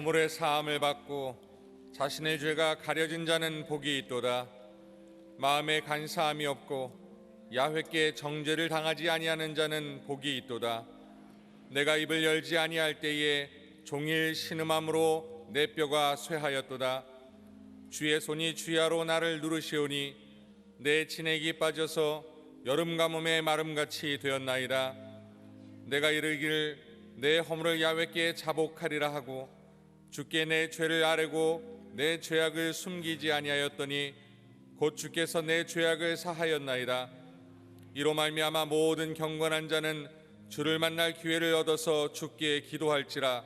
허물의 사함을 받고 자신의 죄가 가려진 자는 복이 있도다. 마음에 간사함이 없고 야훼께 정죄를 당하지 아니하는 자는 복이 있도다. 내가 입을 열지 아니할 때에 종일 신음함으로 내 뼈가 쇠하였도다. 주의 손이 주야로 나를 누르시오니 내 진액이 빠져서 여름 가뭄의 마름같이 되었나이다. 내가 이르기를 내 허물을 야훼께 자복하리라 하고 주께 내 죄를 아뢰고 내 죄악을 숨기지 아니하였더니 곧 주께서 내 죄악을 사하였나이다. 이로 말미암아 모든 경건한 자는 주를 만날 기회를 얻어서 주께 기도할지라.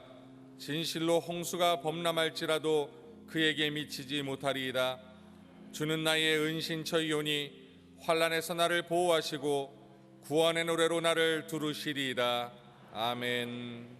진실로 홍수가 범람할지라도 그에게 미치지 못하리이다. 주는 나의 은신처이오니 환난에서 나를 보호하시고 구원의 노래로 나를 두르시리이다. 아멘.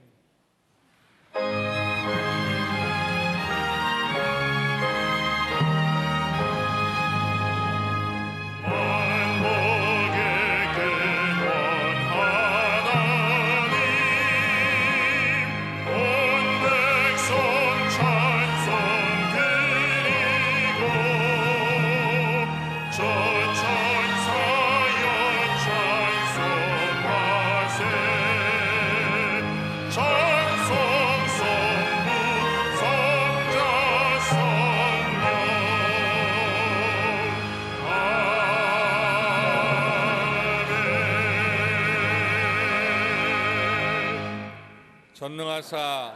전능하사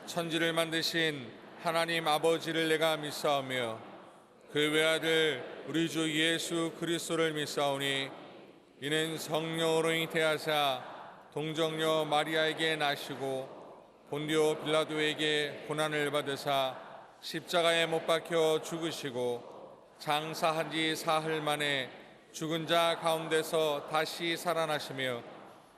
천지를 만드신 하나님 아버지를 내가 믿사오며 그 외아들 우리 주 예수 그리스도를 믿사오니 이는 성령으로 잉태하사 동정녀 마리아에게 나시고 본디오 빌라도에게 고난을 받으사 십자가에 못 박혀 죽으시고 장사한 지 사흘 만에 죽은 자 가운데서 다시 살아나시며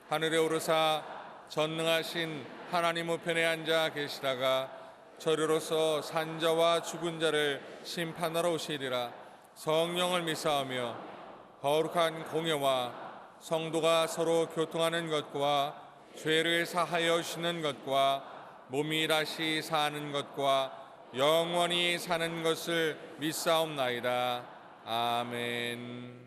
하늘에 오르사 전능하신 하나님 우편에 앉아 계시다가 저리로서 산자와 죽은 자를 심판하러 오시리라. 성령을 믿사오며 거룩한 공예와 성도가 서로 교통하는 것과 죄를 사하여 주시는 것과 몸이 다시 사는 것과 영원히 사는 것을 믿사옵나이다. 아멘.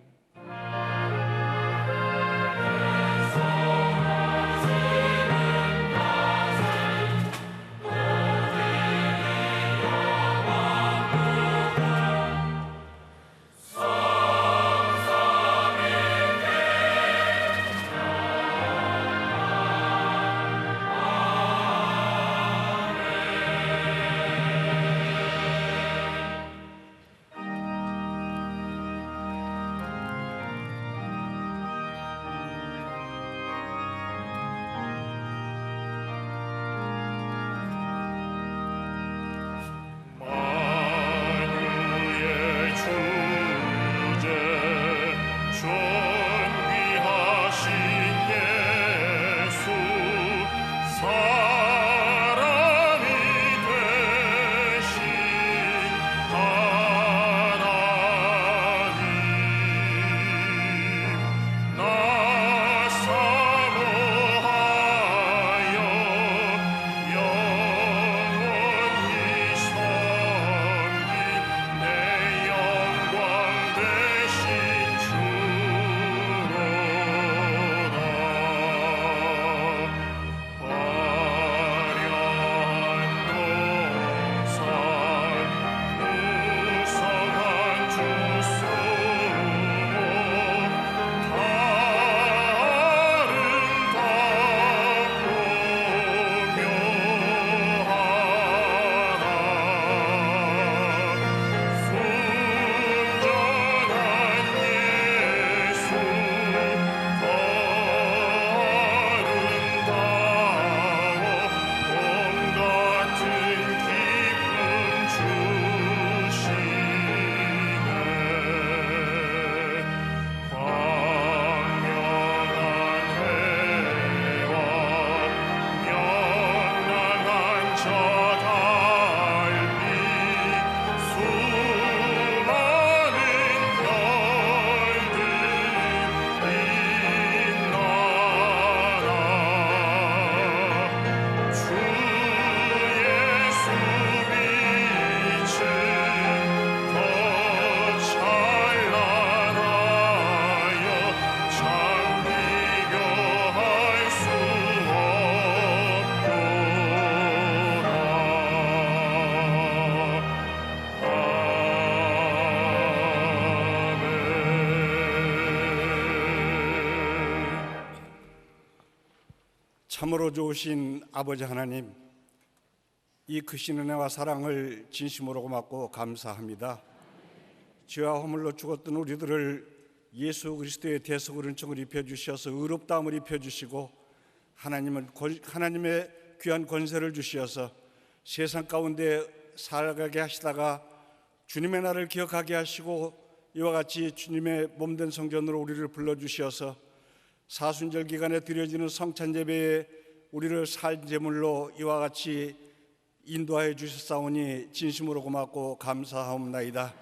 참으로 좋으신 아버지 하나님, 이 크신 은혜와 사랑을 진심으로 고맙고 감사합니다. 죄와 허물로 죽었던 우리들을 예수 그리스도의 대속을 은총을 입혀주셔서 의롭다함을 입혀주시고 하나님의 귀한 권세를 주시어서 세상 가운데 살아가게 하시다가 주님의 날을 기억하게 하시고 이와 같이 주님의 몸된 성전으로 우리를 불러주셔서 사순절 기간에 드려지는 성찬 예배에 우리를 살 제물로 이와 같이 인도하여 주셨사오니 진심으로 고맙고 감사하옵나이다.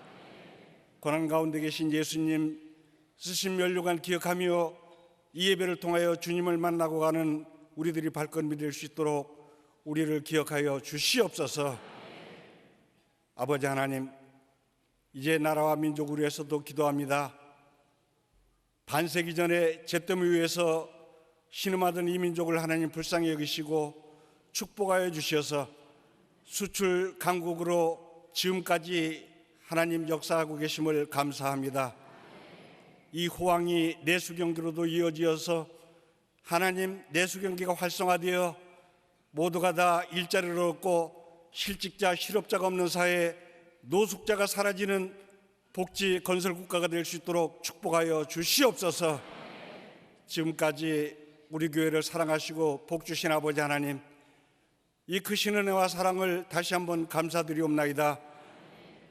고난 가운데 계신 예수님 쓰신 면류관 기억하며 이 예배를 통하여 주님을 만나고 가는 우리들이 발걸음이 될 수 있도록 우리를 기억하여 주시옵소서. 아버지 하나님, 이제 나라와 민족을 위해서도 기도합니다. 반세기 전에 잿더미 위에서 신음하던 이 민족을 하나님 불쌍히 여기시고 축복하여 주셔서 수출 강국으로 지금까지 하나님 역사하고 계심을 감사합니다. 이 호황이 내수경기로도 이어지어서 하나님 내수경기가 활성화되어 모두가 다 일자리를 얻고 실직자, 실업자가 없는 사회, 노숙자가 사라지는 복지 건설 국가가 될 수 있도록 축복하여 주시옵소서. 지금까지 우리 교회를 사랑하시고 복 주신 아버지 하나님, 이 크신 은혜와 사랑을 다시 한번 감사드리옵나이다.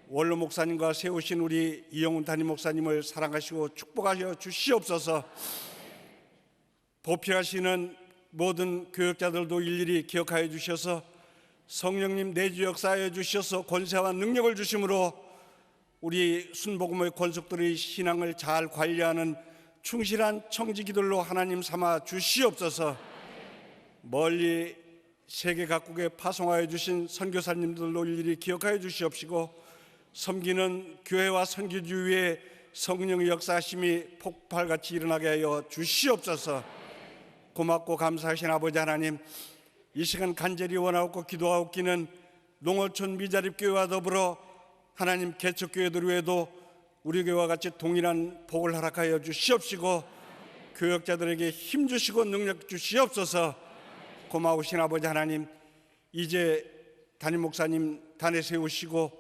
원로 목사님과 세우신 우리 이영훈 담임 목사님을 사랑하시고 축복하여 주시옵소서. 보필하시는 모든 교역자들도 일일이 기억하여 주셔서 성령님 내주 역사하여 주셔서 권세와 능력을 주심으로 우리 순복음의 권속들의 신앙을 잘 관리하는 충실한 청지기들로 하나님 삼아 주시옵소서. 멀리 세계 각국에 파송하여 주신 선교사님들로 일일이 기억하여 주시옵시고 섬기는 교회와 선교주 위에 성령의 역사하심이 폭발같이 일어나게 하여 주시옵소서. 고맙고 감사하신 아버지 하나님, 이 시간 간절히 원하고 기도하옵기는 농어촌 미자립교회와 더불어 하나님 개척교회들 외에도 우리 교회와 같이 동일한 복을 허락하여 주시옵시고 교역자들에게 힘 주시고 능력 주시옵소서. 고마우신 아버지 하나님, 이제 담임 목사님 단에 세우시고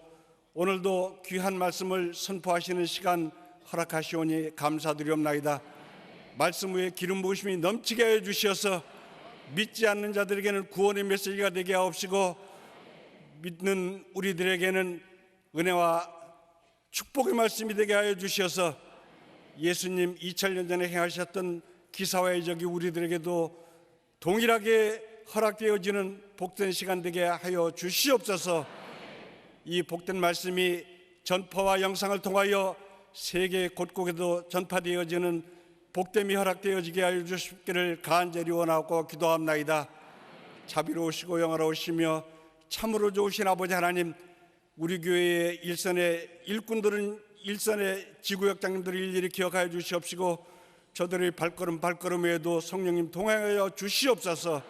오늘도 귀한 말씀을 선포하시는 시간 허락하시오니 감사드리옵나이다. 말씀 위에 기름 부으심이 넘치게 하여 주시어서 믿지 않는 자들에게는 구원의 메시지가 되게 하옵시고 믿는 우리들에게는 은혜와 축복의 말씀이 되게 하여 주셔서 예수님 2000년 전에 행하셨던 기사와 이적이 우리들에게도 동일하게 허락되어지는 복된 시간 되게 하여 주시옵소서. 이 복된 말씀이 전파와 영상을 통하여 세계 곳곳에도 전파되어지는 복됨이 허락되어지게 하여 주시기를 간절히 원하고 기도합나이다. 자비로우시고 영화로우시며 참으로 좋으신 아버지 하나님, 우리 교회의 일선의 일꾼들은 일선의 지구역장님들을 일일이 기억하여 주시옵시고 저들의 발걸음에도 성령님 동행하여 주시옵소서.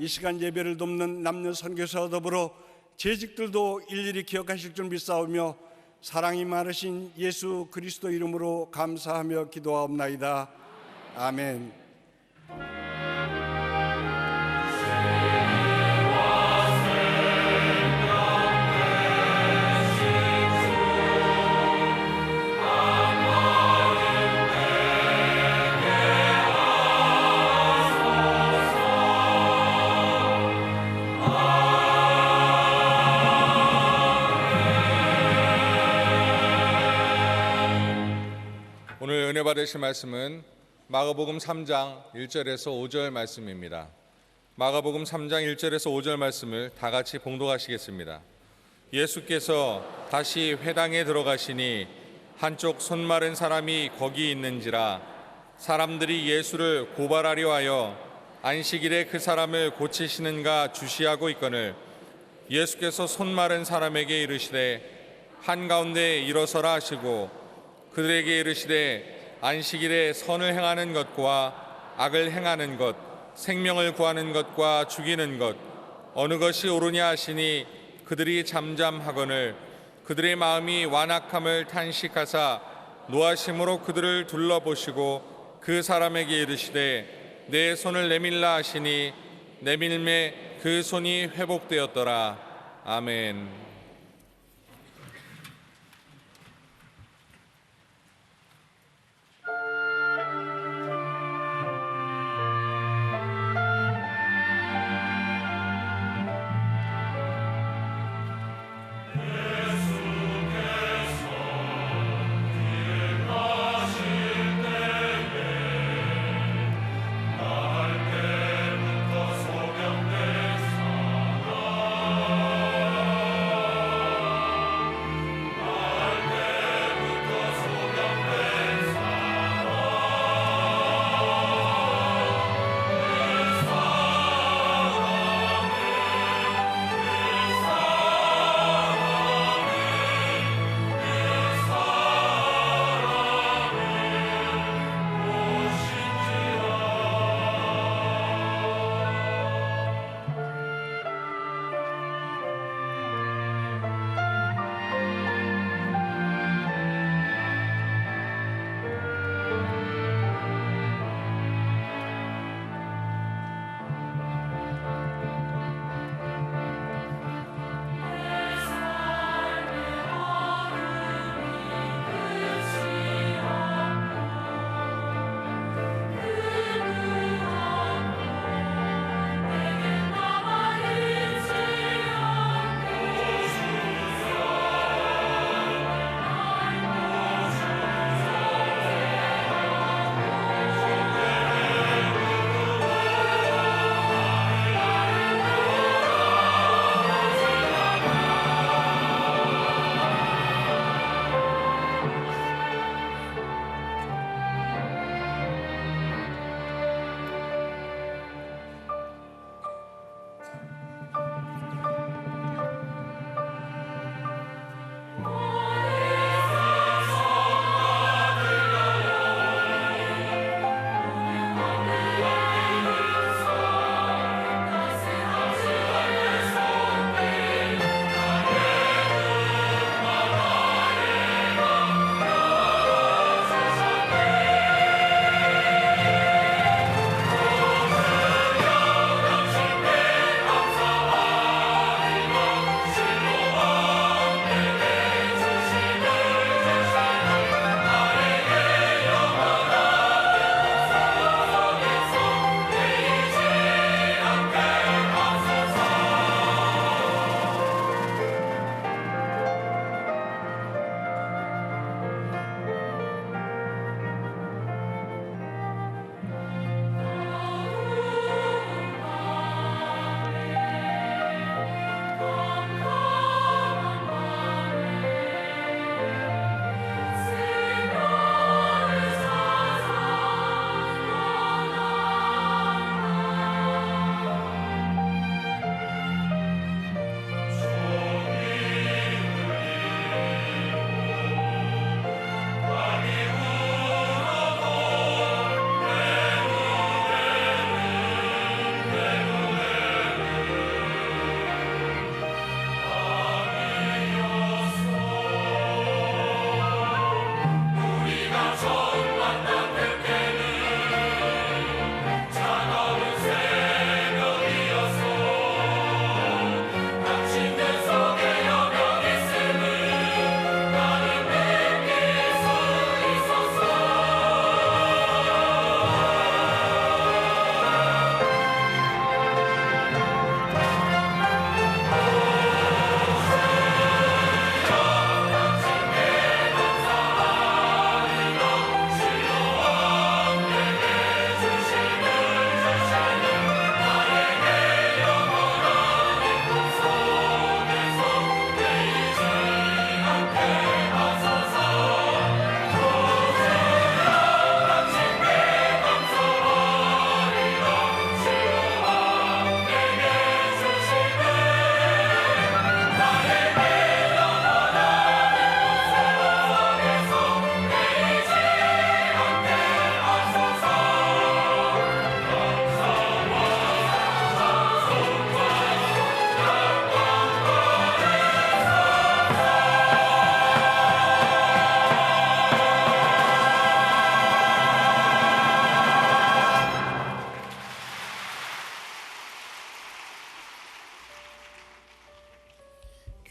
이 시간 예배를 돕는 남녀 선교사와 더불어 재직들도 일일이 기억하실 줄 믿사오며 사랑이 많으신 예수 그리스도 이름으로 감사하며 기도하옵나이다. 아멘. 오늘 은혜 받으실 말씀은 마가복음 3장 1절에서 5절 말씀입니다. 마가복음 3장 1절에서 5절 말씀을 다 같이 봉독하시겠습니다. 예수께서 다시 회당에 들어가시니 한쪽 손 마른 사람이 거기 있는지라 사람들이 예수를 고발하려 하여 안식일에 그 사람을 고치시는가 주시하고 있거늘 예수께서 손 마른 사람에게 이르시되 한가운데 일어서라 하시고 그들에게 이르시되 안식일에 선을 행하는 것과 악을 행하는 것, 생명을 구하는 것과 죽이는 것 어느 것이 옳으냐 하시니 그들이 잠잠하거늘 그들의 마음이 완악함을 탄식하사 노하심으로 그들을 둘러보시고 그 사람에게 이르시되 내 손을 내밀라 하시니 내밀매 그 손이 회복되었더라. 아멘.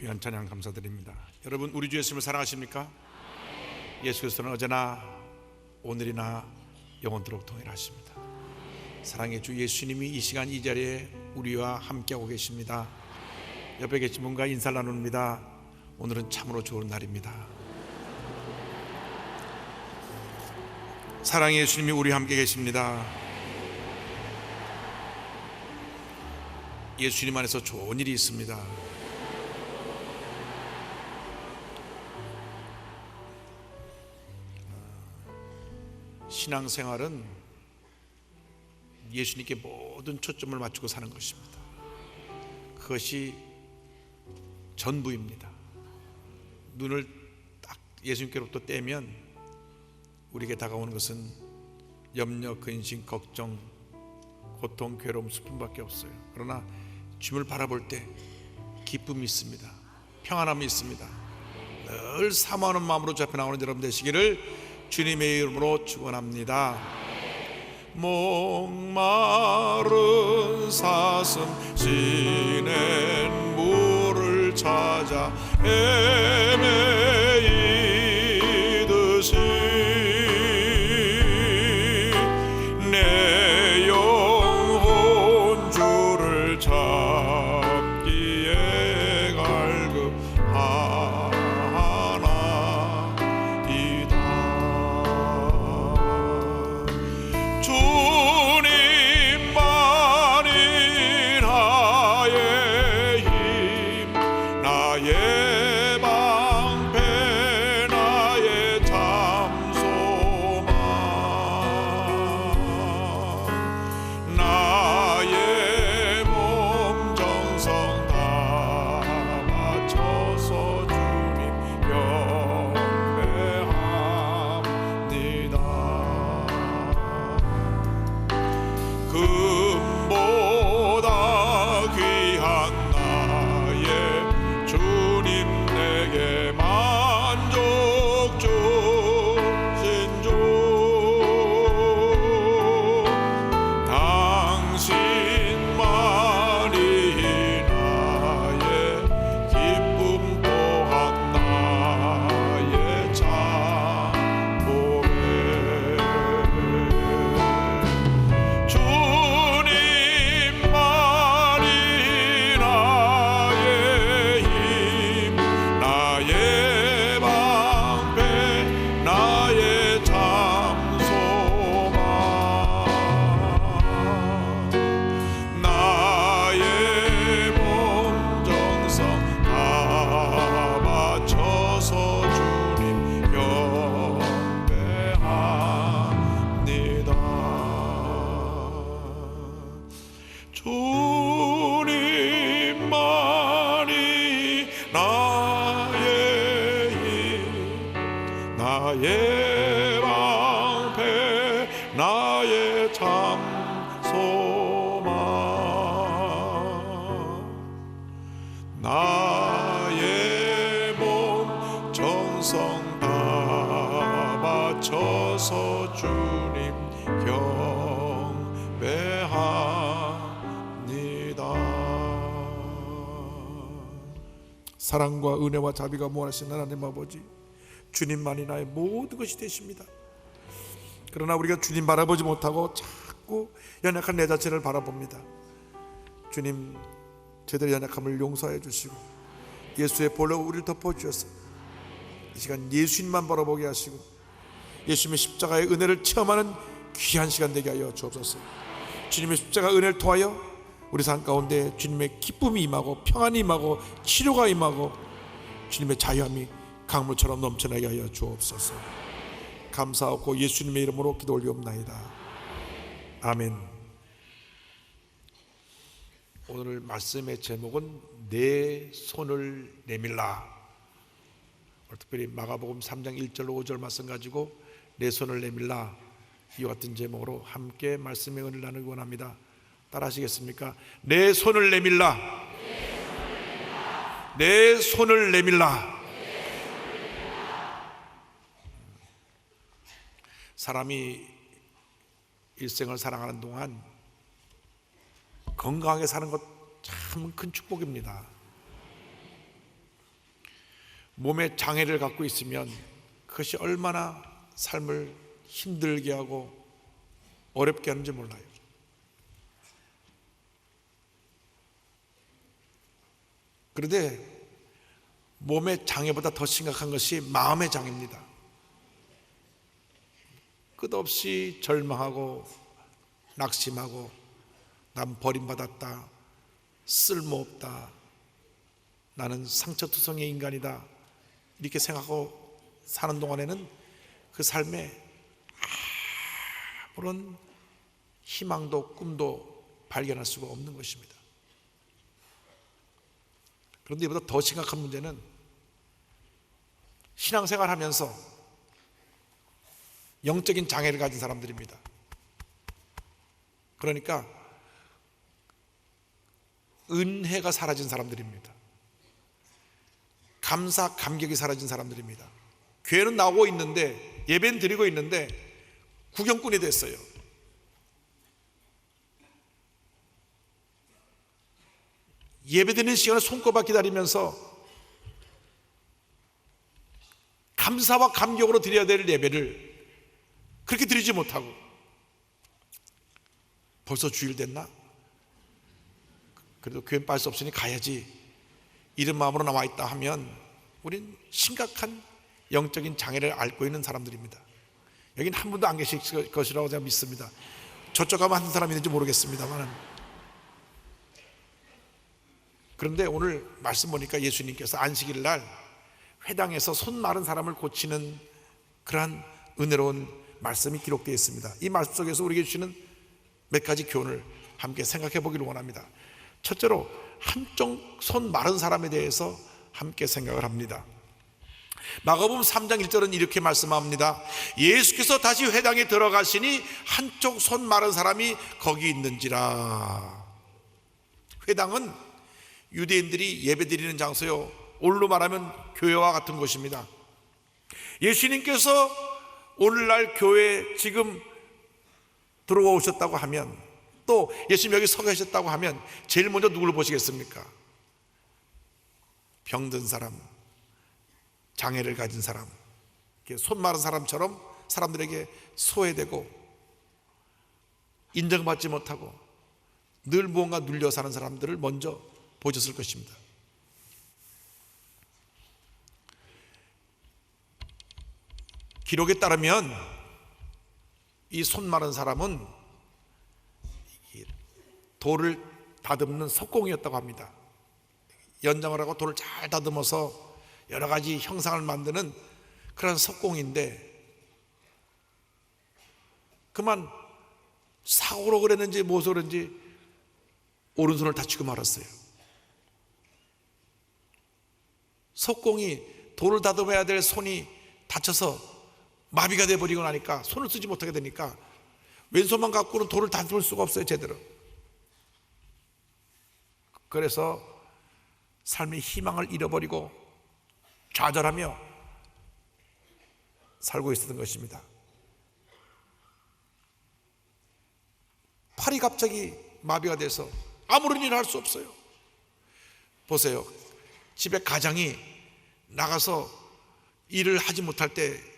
귀한 찬양 감사드립니다. 여러분, 우리 주 예수님을 사랑하십니까? 예수 그리스도는 어제나 오늘이나 영원토록 동일하십니다. 사랑의 주 예수님이 이 시간 이 자리에 우리와 함께하고 계십니다. 옆에 계신 분과 인사를 나눕니다. 오늘은 참으로 좋은 날입니다. 사랑의 예수님이 우리와 함께 계십니다. 예수님 안에서 좋은 일이 있습니다. 신앙생활은 예수님께 모든 초점을 맞추고 사는 것입니다. 그것이 전부입니다. 눈을 딱 예수님께로부터 떼면 우리에게 다가오는 것은 염려, 근심, 걱정, 고통, 괴로움, 슬픔밖에 없어요. 그러나 주님을 바라볼 때 기쁨이 있습니다. 평안함이 있습니다. 늘 사모하는 마음으로 주 앞에 나오는 여러분 되시기를 주님의 이름으로 축원합니다. 목마른 사슴 지낸 물을 찾아 헤매이듯이 내 영혼 주를 찾기에 갈급하나이다. 주님만이 나의 힘, 나의 방패, 나의 잠소망, 나의 몸 정성 다 바쳐서 주님 경배합니다. 금보다 귀한 나의 주님 내게 만족 주신 주, 당신만이 나의 기쁨 또한 나의 참복에 주님만이 나의 힘, 나의 방패, 나의 잠소망, 나의 몸 정성 다 바쳐서 주님 경배합니다. 주님만이 나의 힘, 나의 방패, 나의 잠소망, 나의 몸 정성 다 바쳐서 주님 경배합니다. 사랑과 은혜와 자비가 무한하신 하나님 아버지, 주님만이 나의 모든 것이 되십니다. 그러나 우리가 주님 바라보지 못하고 자꾸 연약한 내 자신을 바라봅니다. 주님, 저들의 연약함을 용서해 주시고 예수의 보혈로 우리를 덮어주셔서 이 시간 예수님만 바라보게 하시고 예수님의 십자가의 은혜를 체험하는 귀한 시간 되게 하여 주옵소서. 주님의 십자가 은혜를 통하여 우리 삶 가운데 주님의 기쁨이 임하고 평안이 임하고 치료가 임하고 주님의 자유함이 강물처럼 넘쳐나게 하여 주옵소서. 감사하고 예수님의 이름으로 기도 올리옵나이다. 아멘. 오늘 말씀의 제목은 내 손을 내밀라. 특별히 마가복음 3장 1절 5절 말씀 가지고 내 손을 내밀라, 이와 같은 제목으로 함께 말씀의 은혜를 나누기 원합니다. 따라 하시겠습니까? 내 손을 내밀라. 내 손을 내밀라. 사람이 일생을 살아가는 동안 건강하게 사는 것 참 큰 축복입니다. 몸에 장애를 갖고 있으면 그것이 얼마나 삶을 힘들게 하고 어렵게 하는지 몰라요. 그런데 몸의 장애보다 더 심각한 것이 마음의 장애입니다. 끝없이 절망하고 낙심하고 난 버림받았다, 쓸모없다, 나는 상처투성의 인간이다, 이렇게 생각하고 사는 동안에는 그 삶에 아무런 희망도 꿈도 발견할 수가 없는 것입니다. 그런데 이보다 더 심각한 문제는 신앙생활 하면서 영적인 장애를 가진 사람들입니다. 그러니까 은혜가 사라진 사람들입니다. 감사, 감격이 사라진 사람들입니다. 교회는 나오고 있는데, 예배는 드리고 있는데 구경꾼이 됐어요. 예배드리는 시간을 손꼽아 기다리면서 감사와 감격으로 드려야 될 예배를 그렇게 드리지 못하고, 벌써 주일 됐나? 그래도 교회 빠질 수 없으니 가야지, 이런 마음으로 나와 있다 하면 우린 심각한 영적인 장애를 앓고 있는 사람들입니다. 여긴 한 분도 안 계실 것이라고 제가 믿습니다. 저쪽 가면 한 사람이 있는지 모르겠습니다만, 그런데 오늘 말씀 보니까 예수님께서 안식일 날 회당에서 손 마른 사람을 고치는 그러한 은혜로운 말씀이 기록되어 있습니다. 이 말씀 속에서 우리에게 주시는 몇 가지 교훈을 함께 생각해 보기를 원합니다. 첫째로 한쪽 손 마른 사람에 대해서 함께 생각을 합니다. 마가복음 3장 1절은 이렇게 말씀합니다. 예수께서 다시 회당에 들어가시니 한쪽 손 마른 사람이 거기 있는지라. 회당은 유대인들이 예배드리는 장소요, 올로 말하면 교회와 같은 곳입니다. 예수님께서 오늘날 교회에 지금 들어와 오셨다고 하면, 또 예수님 여기 서 계셨다고 하면 제일 먼저 누구를 보시겠습니까? 병든 사람, 장애를 가진 사람, 손 마른 사람처럼 사람들에게 소외되고 인정받지 못하고 늘 무언가 눌려 사는 사람들을 먼저 보셨을 것입니다. 기록에 따르면 이 손 마른 사람은 돌을 다듬는 석공이었다고 합니다. 연장을 하고 돌을 잘 다듬어서 여러 가지 형상을 만드는 그런 석공인데, 그만 사고로 그랬는지 무엇으로 그랬는지 오른손을 다치고 말았어요. 석공이 돌을 다듬어야 될 손이 다쳐서 마비가 돼버리고 나니까, 손을 쓰지 못하게 되니까 왼손만 갖고는 돌을 다듬을 수가 없어요, 제대로. 그래서 삶의 희망을 잃어버리고 좌절하며 살고 있었던 것입니다. 팔이 갑자기 마비가 돼서 아무런 일을 할 수 없어요. 보세요, 집에 가장이 나가서 일을 하지 못할 때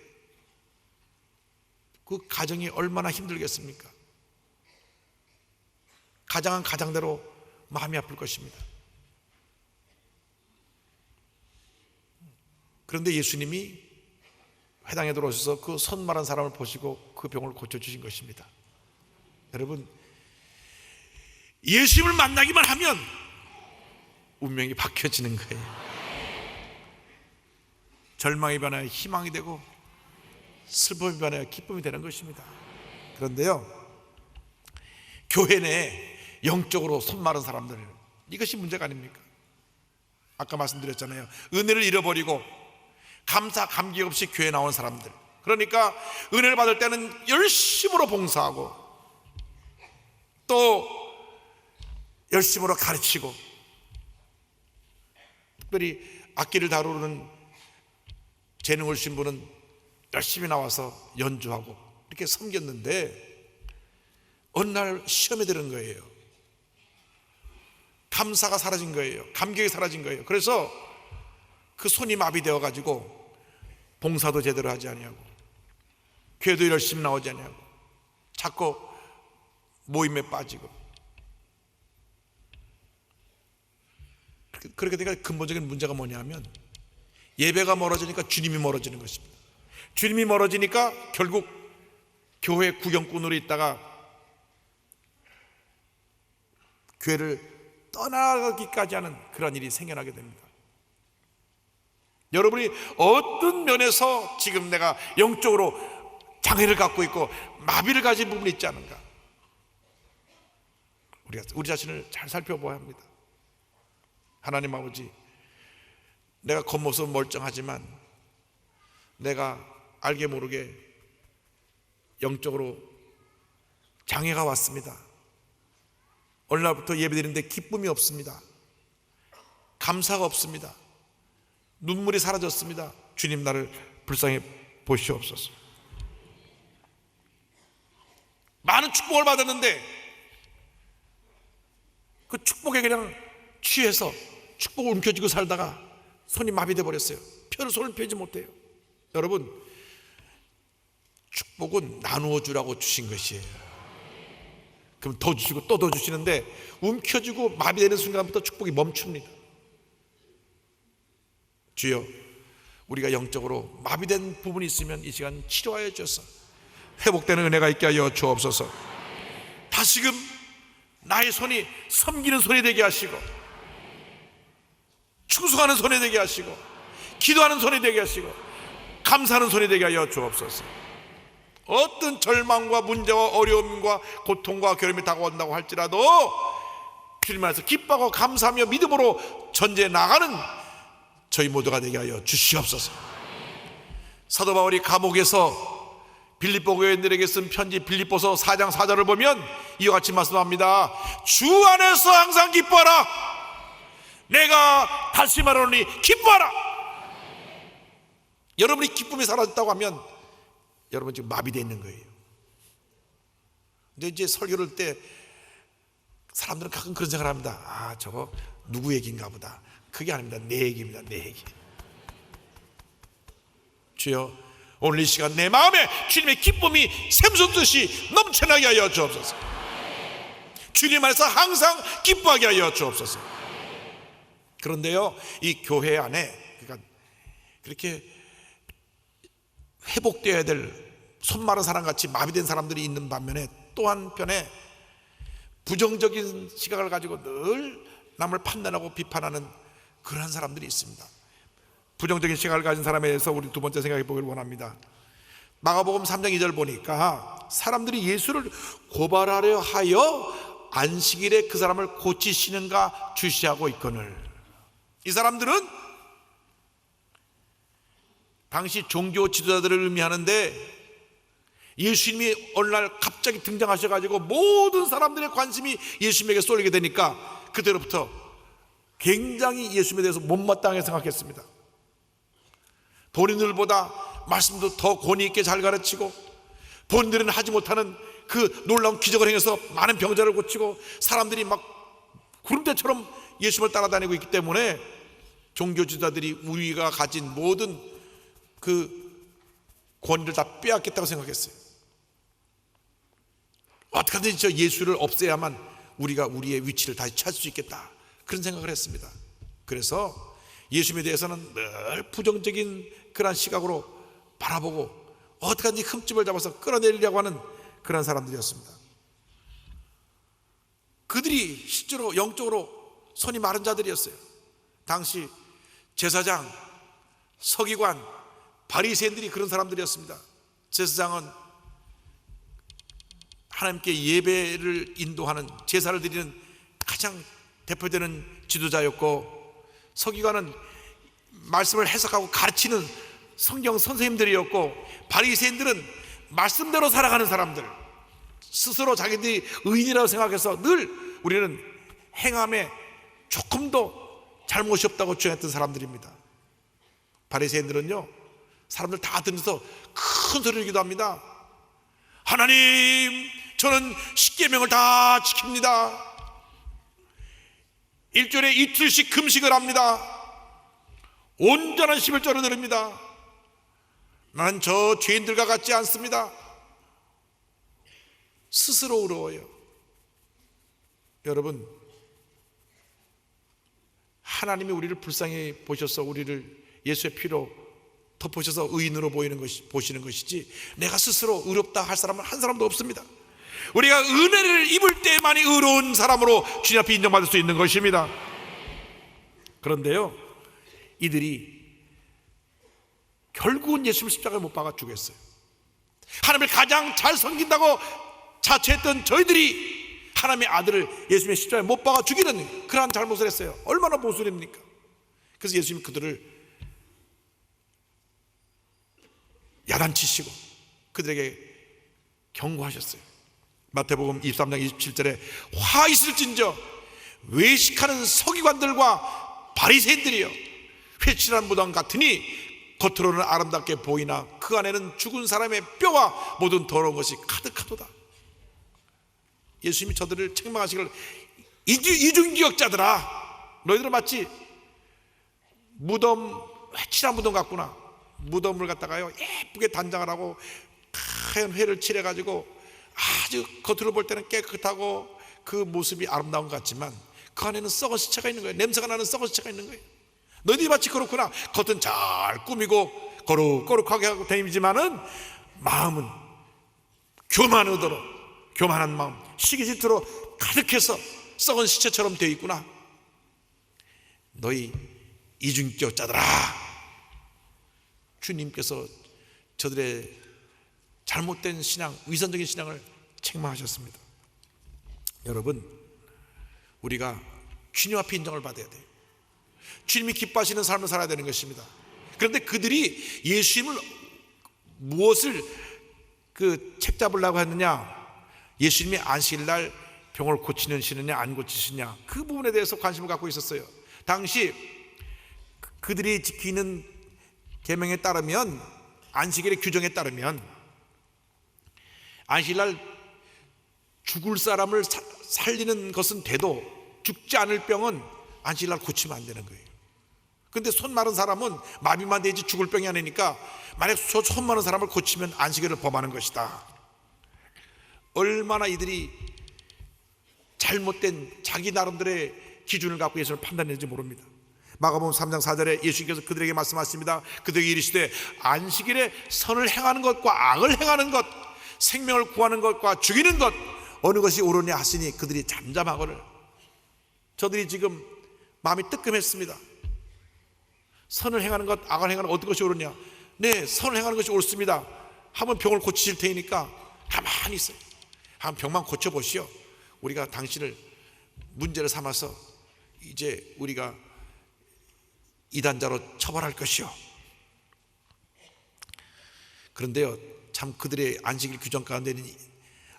그 가정이 얼마나 힘들겠습니까? 가장은 가장대로 마음이 아플 것입니다. 그런데 예수님이 회당에 들어오셔서 그 손 마른 사람을 보시고 그 병을 고쳐주신 것입니다. 여러분, 예수님을 만나기만 하면 운명이 바뀌어지는 거예요. 절망이 변하여 희망이 되고 슬픔이 변하여 기쁨이 되는 것입니다. 그런데요, 교회 내에 영적으로 손 마른 사람들, 이것이 문제가 아닙니까? 아까 말씀드렸잖아요. 은혜를 잃어버리고 감사 감격 없이 교회에 나온 사람들, 그러니까 은혜를 받을 때는 열심으로 봉사하고 또 열심으로 가르치고, 특별히 악기를 다루는 재능을 주신 분은 열심히 나와서 연주하고 이렇게 섬겼는데, 어느 날 시험에 들은 거예요. 감사가 사라진 거예요. 감격이 사라진 거예요. 그래서 그 손이 마비되어 가지고 봉사도 제대로 하지 아니하고 교회도 열심히 나오지 아니하고 자꾸 모임에 빠지고, 그렇게 되니까 근본적인 문제가 뭐냐면 예배가 멀어지니까 주님이 멀어지는 것입니다. 주님이 멀어지니까 결국 교회 구경꾼으로 있다가 교회를 떠나기까지 하는 그런 일이 생겨나게 됩니다. 여러분이 어떤 면에서 지금 내가 영적으로 장애를 갖고 있고 마비를 가진 부분이 있지 않은가? 우리 자신을 잘 살펴봐야 합니다. 하나님 아버지, 내가 겉모습은 멀쩡하지만 내가 알게 모르게 영적으로 장애가 왔습니다. 어느 날부터 예배드리는데 기쁨이 없습니다. 감사가 없습니다. 눈물이 사라졌습니다. 주님, 나를 불쌍히 보시옵소서. 많은 축복을 받았는데 그 축복에 그냥 취해서 축복을 움켜쥐고 살다가 손이 마비돼 버렸어요. 손을 펴지 못해요. 여러분, 축복은 나누어 주라고 주신 것이에요. 그럼 더 주시고 또 더 주시는데 움켜쥐고 마비되는 순간부터 축복이 멈춥니다. 주여, 우리가 영적으로 마비된 부분이 있으면 이 시간 치료하여 주셔서 회복되는 은혜가 있게 하여 주옵소서. 다시금 나의 손이 섬기는 손이 되게 하시고 충성하는 손이 되게 하시고 기도하는 손이 되게 하시고 감사하는 손이 되게 하여 주옵소서. 어떤 절망과 문제와 어려움과 고통과 괴로움이 다가온다고 할지라도 주님 안에서 기뻐하고 감사하며 믿음으로 전제해 나가는 저희 모두가 되게 하여 주시옵소서. 사도 바울이 감옥에서 빌립보 교인들에게 쓴 편지 빌립보서 4장 4절을 보면 이와 같이 말씀합니다. 주 안에서 항상 기뻐하라. 내가 다시 말하노니 기뻐하라. 여러분이 기쁨이 사라졌다고 하면 여러분 지금 마비되어 있는 거예요. 근데 이제 설교를 할 때 사람들은 가끔 그런 생각을 합니다. 아, 저거 누구 얘기인가 보다. 그게 아닙니다. 내 얘기입니다. 내 얘기. 주여, 오늘 이 시간 내 마음에 주님의 기쁨이 샘솟듯이 넘쳐나게 하여 주옵소서. 주님 안에서 항상 기뻐하게 하여 주옵소서. 그런데요, 이 교회 안에 그러니까 그렇게 회복되어야 될 손마른 사람같이 마비된 사람들이 있는 반면에 또 한편에 부정적인 시각을 가지고 늘 남을 판단하고 비판하는 그러한 사람들이 있습니다. 부정적인 시각을 가진 사람에 대해서 우리 두 번째 생각해 보기를 원합니다. 마가복음 3장 2절 보니까 사람들이 예수를 고발하려 하여 안식일에 그 사람을 고치시는가 주시하고 있거늘. 이 사람들은 당시 종교 지도자들을 의미하는데 예수님이 어느 날 갑자기 등장하셔가지고 모든 사람들의 관심이 예수님에게 쏠리게 되니까 그때로부터 굉장히 예수님에 대해서 못마땅하게 생각했습니다. 본인들보다 말씀도 더 권위 있게 잘 가르치고 본인들은 하지 못하는 그 놀라운 기적을 행해서 많은 병자를 고치고 사람들이 막 구름대처럼 예수님을 따라다니고 있기 때문에 종교 지도자들이 우리가 가진 모든 그 권위를 다 빼앗겠다고 생각했어요. 어떻게든지 저 예수를 없애야만 우리가 우리의 위치를 다시 찾을 수 있겠다, 그런 생각을 했습니다. 그래서 예수님에 대해서는 늘 부정적인 그런 시각으로 바라보고 어떻게든지 흠집을 잡아서 끌어내리려고 하는 그런 사람들이었습니다. 그들이 실제로 영적으로 손이 마른 자들이었어요. 당시 제사장, 서기관, 바리새인들이 그런 사람들이었습니다. 제사장은 하나님께 예배를 인도하는, 제사를 드리는 가장 대표되는 지도자였고, 서기관은 말씀을 해석하고 가르치는 성경 선생님들이었고, 바리새인들은 말씀대로 살아가는 사람들, 스스로 자기들이 의인이라고 생각해서 늘 우리는 행함에 조금도 잘못이 없다고 주장했던 사람들입니다. 바리새인들은요, 사람들 다 들으면서 큰 소리를 기도합니다. 하나님, 저는 십계명을 다 지킵니다. 일주일에 이틀씩 금식을 합니다. 온전한 11절을 드립니다. 나는 저 죄인들과 같지 않습니다. 스스로 의로워요. 여러분, 하나님이 우리를 불쌍히 보셔서 우리를 예수의 피로 덮으셔서 의인으로 보시는 것이지, 내가 스스로 의롭다 할 사람은 한 사람도 없습니다. 우리가 은혜를 입을 때만이 의로운 사람으로 주님 앞에 인정받을 수 있는 것입니다. 그런데요, 이들이 결국은 예수님을 십자가에 못 박아 죽였어요. 하나님을 가장 잘 섬긴다고 자처했던 저희들이 하나님의 아들을 예수님의 십자가에 못 박아 죽이는 그러한 잘못을 했어요. 얼마나 모순입니까? 그래서 예수님이 그들을 야단치시고 그들에게 경고하셨어요. 마태복음 23장 27절에 화 있을진저 외식하는 서기관들과 바리새인들이여, 회칠한 무당 같으니 겉으로는 아름답게 보이나 그 안에는 죽은 사람의 뼈와 모든 더러운 것이 가득하도다. 예수님이 저들을 책망하시기를, 이중기역자들아, 너희들은 마치 무덤, 회칠한 무덤 같구나. 무덤을 갖다가요 예쁘게 단장을 하고 하얀 회를 칠해가지고 아주 겉으로 볼 때는 깨끗하고 그 모습이 아름다운 것 같지만 그 안에는 썩은 시체가 있는 거예요. 냄새가 나는 썩은 시체가 있는 거예요. 너희들이 마치 그렇구나. 겉은 잘 꾸미고 거룩거룩하게 하고 다니지만은 마음은 교만한 의도로, 교만한 마음, 시기 질투로 가득해서 썩은 시체처럼 되어 있구나. 너희 이중격자들아, 주님께서 저들의 잘못된 신앙, 위선적인 신앙을 책망하셨습니다. 여러분, 우리가 주님 앞에 인정을 받아야 돼요. 주님이 기뻐하시는 삶을 살아야 되는 것입니다. 그런데 그들이 예수님을 무엇을 책잡으려고 했느냐, 예수님이 안식일날 병을 고치시느냐 안 고치시느냐, 그 부분에 대해서 관심을 갖고 있었어요. 당시 그들이 지키는 계명에 따르면, 안식일의 규정에 따르면 안식일날 죽을 사람을 살리는 것은 돼도 죽지 않을 병은 안식일날 고치면 안 되는 거예요. 근데 손 마른 사람은 마비만 되지 죽을 병이 아니니까 만약 손 마른 사람을 고치면 안식일을 범하는 것이다. 얼마나 이들이 잘못된 자기 나름대로의 기준을 갖고 예수를 판단했는지 모릅니다. 마가복음 3장 4절에 예수님께서 그들에게 말씀하십니다. 그들에게 이르시되 안식일에 선을 행하는 것과 악을 행하는 것, 생명을 구하는 것과 죽이는 것 어느 것이 옳으냐 하시니 그들이 잠잠하거늘. 저들이 지금 마음이 뜨끔했습니다. 선을 행하는 것, 악을 행하는 것 어떤 것이 옳으냐? 네, 선을 행하는 것이 옳습니다. 한번 병을 고치실 테니까 가만히 있어요. 한 병만 고쳐보시오. 우리가 당신을 문제를 삼아서 이제 우리가 이단자로 처벌할 것이요. 그런데요, 참 그들의 안식일 규정 가운데는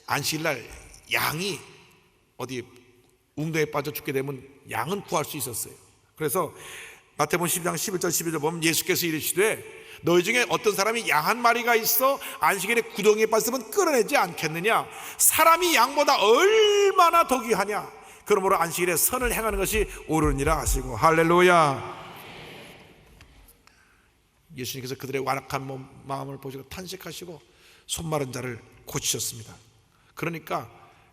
안식일날 양이 어디 웅덩이에 빠져 죽게 되면 양은 구할 수 있었어요. 그래서 마태복음 12장 11절 12절 보면 예수께서 이르시되 너희 중에 어떤 사람이 양 한 마리가 있어 안식일에 구덩이에 빠졌으면 끌어내지 않겠느냐? 사람이 양보다 얼마나 더 귀하냐? 그러므로 안식일에 선을 행하는 것이 옳으니라 하시고. 할렐루야. 예수님께서 그들의 완악한 마음을 보시고 탄식하시고 손 마른 자를 고치셨습니다. 그러니까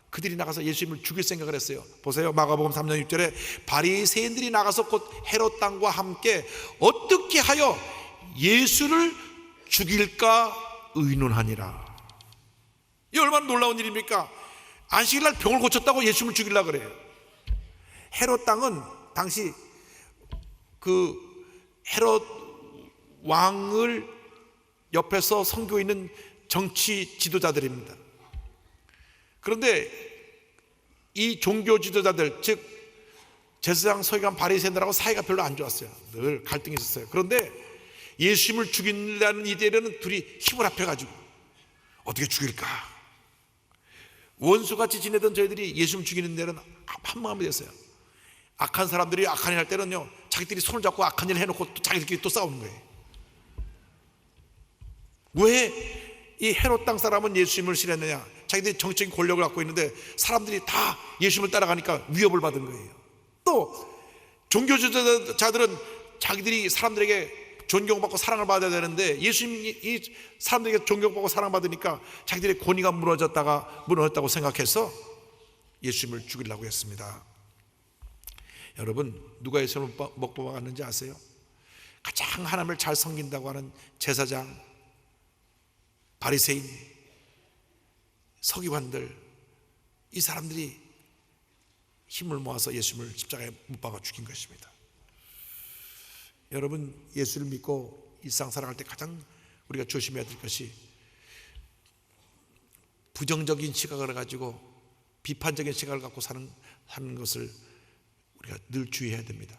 그들이 나가서 예수님을 죽일 생각을 했어요. 보세요, 마가복음 3장 6절에 바리새인들이 나가서 곧 헤롯 왕과 함께 어떻게 하여 예수를 죽일까 의논하니라. 이 얼마나 놀라운 일입니까? 안식일날 병을 고쳤다고 예수님을 죽이려고 그래요. 헤롯 왕은 당시 그 헤롯 왕을 옆에서 섬기고 있는 정치 지도자들입니다. 그런데 이 종교 지도자들, 즉 제사장, 서기관, 바리새인들하고 사이가 별로 안 좋았어요. 늘 갈등이 있었어요. 그런데 예수님을 죽이려는 이들은 둘이 힘을 합해가지고 어떻게 죽일까? 원수같이 지내던 저희들이 예수님 죽이는 데는 한 마음이 됐어요. 악한 사람들이 악한 일 할 때는요, 자기들이 손을 잡고 악한 일을 해놓고 또 자기들끼리 또 싸우는 거예요. 왜 이 헤롯 땅 사람은 예수님을 싫어했느냐? 자기들이 정치적인 권력을 갖고 있는데 사람들이 다 예수님을 따라가니까 위협을 받은 거예요. 또 종교 지도자들은 자기들이 사람들에게 존경받고 사랑을 받아야 되는데 예수님이 사람들에게 존경받고 사랑받으니까 자기들의 권위가 무너졌다고 생각해서 예수님을 죽이려고 했습니다. 여러분, 누가 예수님을 못 뽑아갔는지 아세요? 가장 하나님을 잘 섬긴다고 하는 제사장, 바리새인, 서기관들, 이 사람들이 힘을 모아서 예수님을 십자가에 못 박아 죽인 것입니다. 여러분, 예수를 믿고 일상살아갈 때 가장 우리가 조심해야 될 것이 부정적인 시각을 가지고 비판적인 시각을 갖고 사는 것을 우리가 늘 주의해야 됩니다.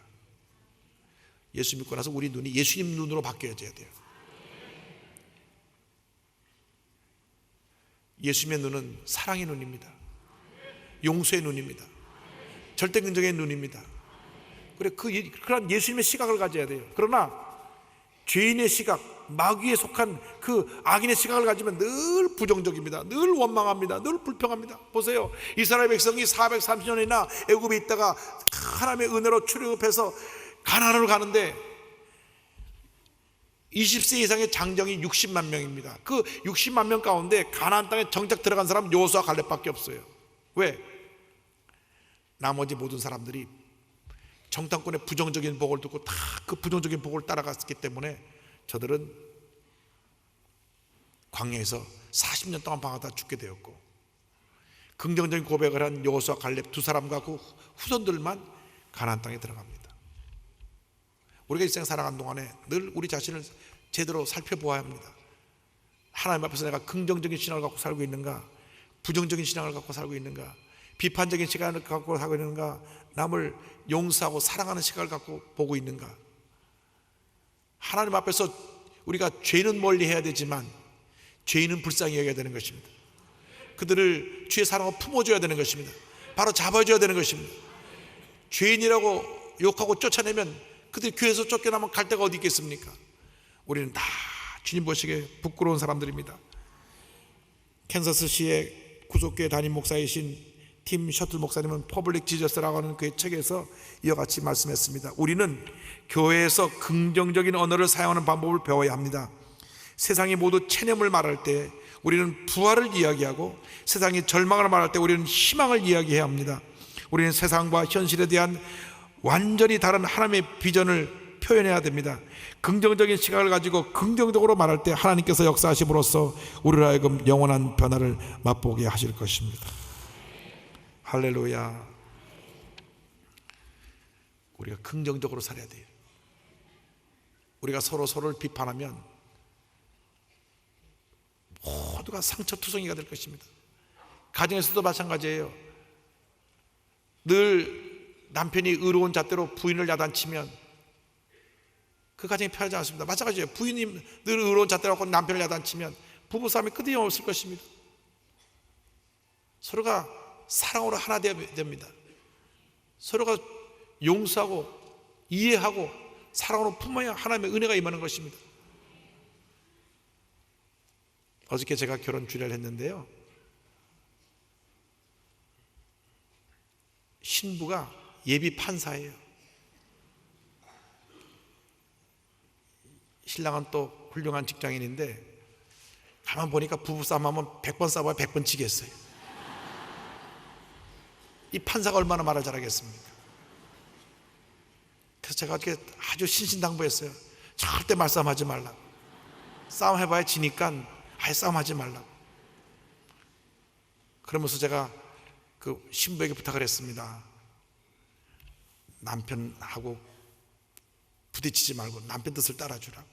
예수 믿고 나서 우리 눈이 예수님 눈으로 바뀌어야 돼요. 예수님의 눈은 사랑의 눈입니다. 용서의 눈입니다. 절대 긍정의 눈입니다. 그런 예수님의 시각을 가져야 돼요. 그러나 죄인의 시각, 마귀에 속한 그 악인의 시각을 가지면 늘 부정적입니다. 늘 원망합니다. 늘 불평합니다. 보세요, 이스라엘 백성이 430년이나 애굽에 있다가 하나님의 은혜로 출애굽해서 가나안으로 가는데 20세 이상의 장정이 60만 명입니다. 그 60만 명 가운데 가나안 땅에 정작 들어간 사람 여호수아 갈렙밖에 없어요. 왜? 나머지 모든 사람들이 정탐꾼의 부정적인 복을 듣고 다 그 부정적인 복을 따라갔기 때문에 저들은 광야에서 40년 동안 방황하다 죽게 되었고, 긍정적인 고백을 한 여호수아 갈렙 두 사람과 그 후손들만 가나안 땅에 들어갑니다. 우리가 일생 살아가는 동안에 늘 우리 자신을 제대로 살펴보아야 합니다. 하나님 앞에서 내가 긍정적인 신앙을 갖고 살고 있는가, 부정적인 신앙을 갖고 살고 있는가, 비판적인 시각을 갖고 살고 있는가, 남을 용서하고 사랑하는 시각을 갖고 보고 있는가. 하나님 앞에서 우리가 죄는 멀리 해야 되지만 죄인은 불쌍히 여겨야 되는 것입니다. 그들을 주의 사랑으로 품어줘야 되는 것입니다. 바로 잡아줘야 되는 것입니다. 죄인이라고 욕하고 쫓아내면 그들이 교회에서 쫓겨나면 갈 데가 어디 있겠습니까? 우리는 다 주님 보시기에 부끄러운 사람들입니다. 캔사스시의 구속교회 담임 목사이신 팀 셔틀 목사님은 퍼블릭 지저스라고 하는 그의 책에서 이와 같이 말씀했습니다. 우리는 교회에서 긍정적인 언어를 사용하는 방법을 배워야 합니다. 세상이 모두 체념을 말할 때 우리는 부활을 이야기하고, 세상이 절망을 말할 때 우리는 희망을 이야기해야 합니다. 우리는 세상과 현실에 대한 완전히 다른 하나님의 비전을 표현해야 됩니다. 긍정적인 시각을 가지고 긍정적으로 말할 때 하나님께서 역사하심으로써 우리로 하여금 영원한 변화를 맛보게 하실 것입니다. 할렐루야. 우리가 긍정적으로 살아야 돼요. 우리가 서로를 비판하면 모두가 상처투성이가 될 것입니다. 가정에서도 마찬가지예요. 늘 남편이 의로운 잣대로 부인을 야단치면 그 가정이 편하지 않습니다. 마찬가지예요. 부인이 늘 의로운 잣대로 갖고 남편을 야단치면 부부싸움이 끝이 없을 것입니다. 서로가 사랑으로 하나 되어야 됩니다. 서로가 용서하고 이해하고 사랑으로 품어야 하나님의 은혜가 임하는 것입니다. 어저께 제가 결혼 주례를 했는데요, 신부가 예비 판사예요. 신랑은 또 훌륭한 직장인인데 가만 보니까 부부싸움 하면 100번 싸워야 100번 지겠어요. 이 판사가 얼마나 말을 잘하겠습니까? 그래서 제가 어떻게 아주 신신당부했어요. 절대 말싸움하지 말라고. 싸움해봐야 지니까 아예 싸움하지 말라고. 그러면서 제가 그 신부에게 부탁을 했습니다. 남편하고 부딪히지 말고 남편 뜻을 따라주라고.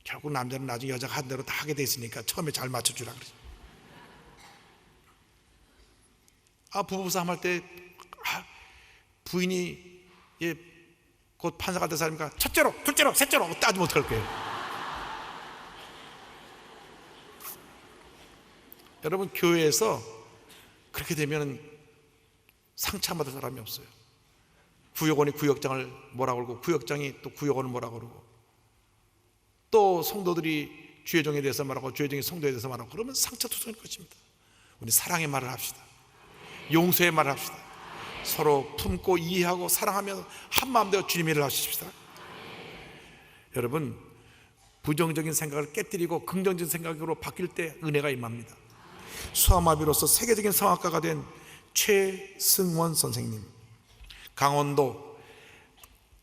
결국 남자는 나중에 여자가 한 대로 다 하게 돼 있으니까 처음에 잘 맞춰주라 그러죠. 부부싸움 할 때 부인이 곧 판사가 될 사람이니까 첫째로, 둘째로, 셋째로 따지면 어떡할 거예요? 여러분, 교회에서 그렇게 되면 상처 안 받을 사람이 없어요. 구역원이 구역장을 뭐라 그러고, 구역장이 또 구역원을 뭐라 그러고, 또 성도들이 주의종에 대해서 말하고 주의종이 성도에 대해서 말하고, 그러면 상처투성일 것입니다. 우리 사랑의 말을 합시다. 용서의 말을 합시다. 서로 품고 이해하고 사랑하며 한마음 되어 주님의 일을 하십시다. 여러분, 부정적인 생각을 깨뜨리고 긍정적인 생각으로 바뀔 때 은혜가 임합니다. 수아마비로서 세계적인 성악가가 된 최승원 선생님, 강원도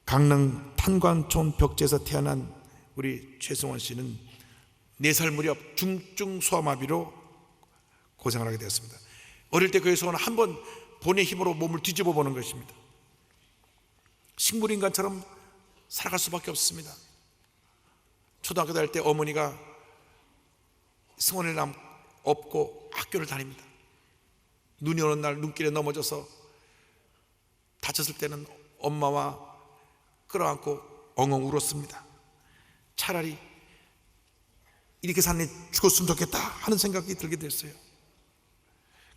강릉 탄광촌 벽지에서 태어난 우리 최승원 씨는 4살 무렵 중증 수아마비로 고생을 하게 되었습니다. 어릴 때 그의 소원은 한번 본의 힘으로 몸을 뒤집어 보는 것입니다. 식물인간처럼 살아갈 수밖에 없습니다. 초등학교 다닐 때 어머니가 승원이를 업고 학교를 다닙니다. 눈이 오는 날 눈길에 넘어져서 다쳤을 때는 엄마와 끌어안고 엉엉 울었습니다. 차라리 이렇게 사는 죽었으면 좋겠다 하는 생각이 들게 됐어요.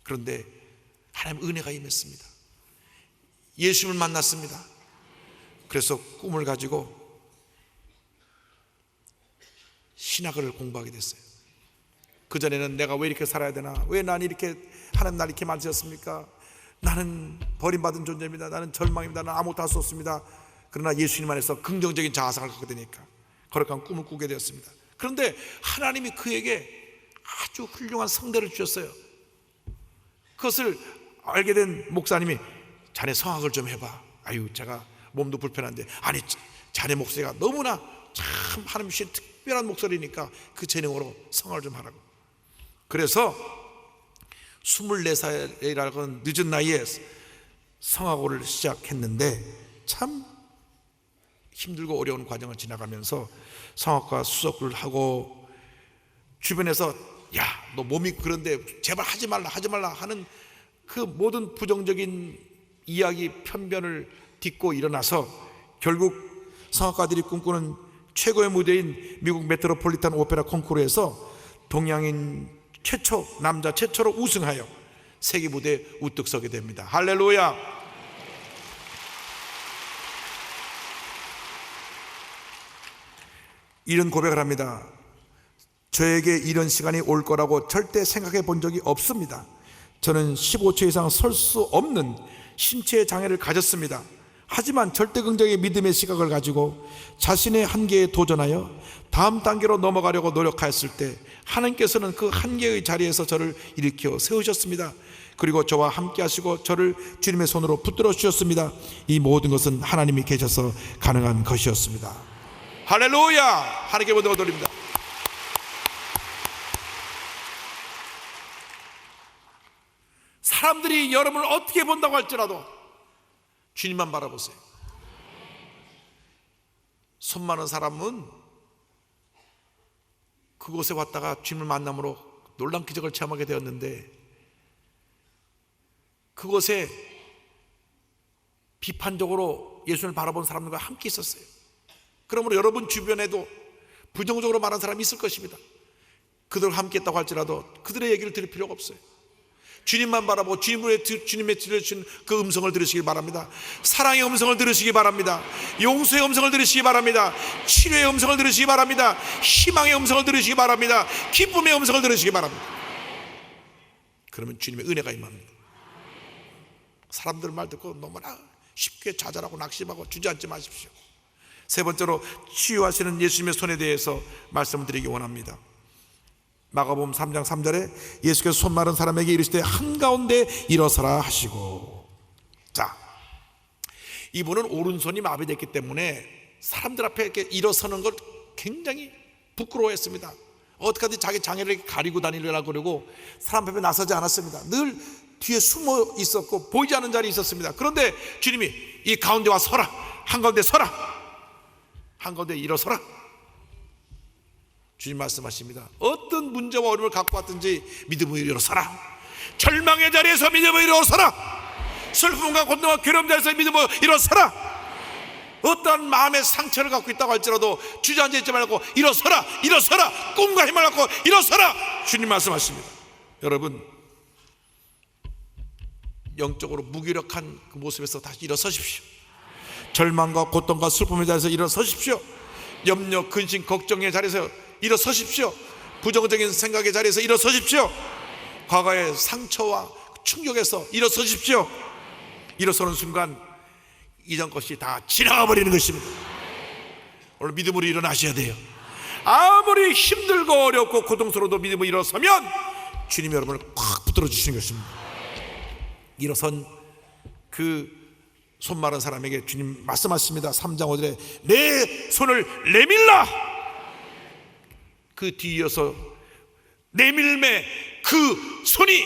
그런데 하나님 은혜가 임했습니다. 예수님을 만났습니다. 그래서 꿈을 가지고 신학을 공부하게 됐어요. 그전에는 내가 왜 이렇게 살아야 되나, 왜 난 이렇게 하나님 날 이렇게 만드셨습니까? 나는 버림받은 존재입니다. 나는 절망입니다. 나는 아무것도 할 수 없습니다. 그러나 예수님 안에서 긍정적인 자아상을 갖게 되니까 거룩한 꿈을 꾸게 되었습니다. 그런데 하나님이 그에게 아주 훌륭한 성대를 주셨어요. 그것을 알게 된 목사님이 자네 성악을 좀 해봐. 아유, 제가 몸도 불편한데, 아니 자네 목소리가 너무나 참 하나님 주신 특별한 목소리니까 그 재능으로 성악을 좀 하라고. 그래서 24살이라는 늦은 나이에 성악을 시작했는데 참 힘들고 어려운 과정을 지나가면서 성악과 수석을 하고, 주변에서 야, 너 몸이 그런데 제발 하지 말라 하는 그 모든 부정적인 이야기 편견을 딛고 일어나서 결국 성악가들이 꿈꾸는 최고의 무대인 미국 메트로폴리탄 오페라 콩쿠르에서 동양인 최초, 남자 최초로 우승하여 세계 무대에 우뚝 서게 됩니다. 할렐루야. 이런 고백을 합니다. 저에게 이런 시간이 올 거라고 절대 생각해 본 적이 없습니다. 저는 15초 이상 설 수 없는 신체의 장애를 가졌습니다. 하지만 절대 긍정의 믿음의 시각을 가지고 자신의 한계에 도전하여 다음 단계로 넘어가려고 노력하였을 때 하나님께서는 그 한계의 자리에서 저를 일으켜 세우셨습니다. 그리고 저와 함께 하시고 저를 주님의 손으로 붙들어 주셨습니다. 이 모든 것은 하나님이 계셔서 가능한 것이었습니다. 할렐루야. 하나님께 모든 돌립니다. 사람들이 여러분을 어떻게 본다고 할지라도 주님만 바라보세요. 손 많은 사람은 그곳에 왔다가 주님을 만남으로 놀라운 기적을 체험하게 되었는데, 그곳에 비판적으로 예수님을 바라본 사람들과 함께 있었어요. 그러므로 여러분 주변에도 부정적으로 말하는 사람이 있을 것입니다. 그들과 함께 했다고 할지라도 그들의 얘기를 들을 필요가 없어요. 주님만 바라보고 주님의 들려주신 그 음성을 들으시기 바랍니다. 사랑의 음성을 들으시기 바랍니다. 용서의 음성을 들으시기 바랍니다. 치료의 음성을 들으시기 바랍니다. 희망의 음성을 들으시기 바랍니다. 기쁨의 음성을 들으시기 바랍니다. 그러면 주님의 은혜가 임합니다. 사람들 말 듣고 너무나 쉽게 좌절하고 낙심하고 주저앉지 마십시오. 세 번째로 치유하시는 예수님의 손에 대해서 말씀을 드리기 원합니다. 마가복음 3장 3절에 예수께서 손 마른 사람에게 이르시되 한가운데 일어서라 하시고, 자, 이분은 오른손이 마비됐기 때문에 사람들 앞에 이렇게 일어서는 걸 굉장히 부끄러워했습니다. 어떻게든 자기 장애를 가리고 다니려고 그러고 사람 앞에 나서지 않았습니다. 늘 뒤에 숨어 있었고 보이지 않는 자리에 있었습니다. 그런데 주님이 이 가운데 와 서라, 한가운데 서라, 한가운데 일어서라. 주님 말씀하십니다. 어떤 문제와 어려움을 갖고 왔든지 믿음으로 일어서라. 절망의 자리에서 믿음으로 일어서라. 슬픔과 고통과 괴로움 자리에서 믿음으로 일어서라. 어떠한 마음의 상처를 갖고 있다고 할지라도 주저앉아 있지 말고 일어서라, 일어서라. 꿈과 힘을 갖고 일어서라. 주님 말씀하십니다. 여러분, 영적으로 무기력한 그 모습에서 다시 일어서십시오. 절망과 고통과 슬픔의 자리에서 일어서십시오. 염려, 근심, 걱정의 자리에서 일어서십시오. 부정적인 생각의 자리에서 일어서십시오. 과거의 상처와 충격에서 일어서십시오. 일어서는 순간 이전 것이 다 지나가 버리는 것입니다. 오늘 믿음으로 일어나셔야 돼요. 아무리 힘들고 어렵고 고통스러워도 믿음으로 일어서면 주님이 여러분을 꽉 붙들어 주시는 것입니다. 일어선 그 손 마른 사람에게 주님 말씀하십니다. 3장 5절에 내 손을 내밀라. 그 뒤이어서 내밀매 그 손이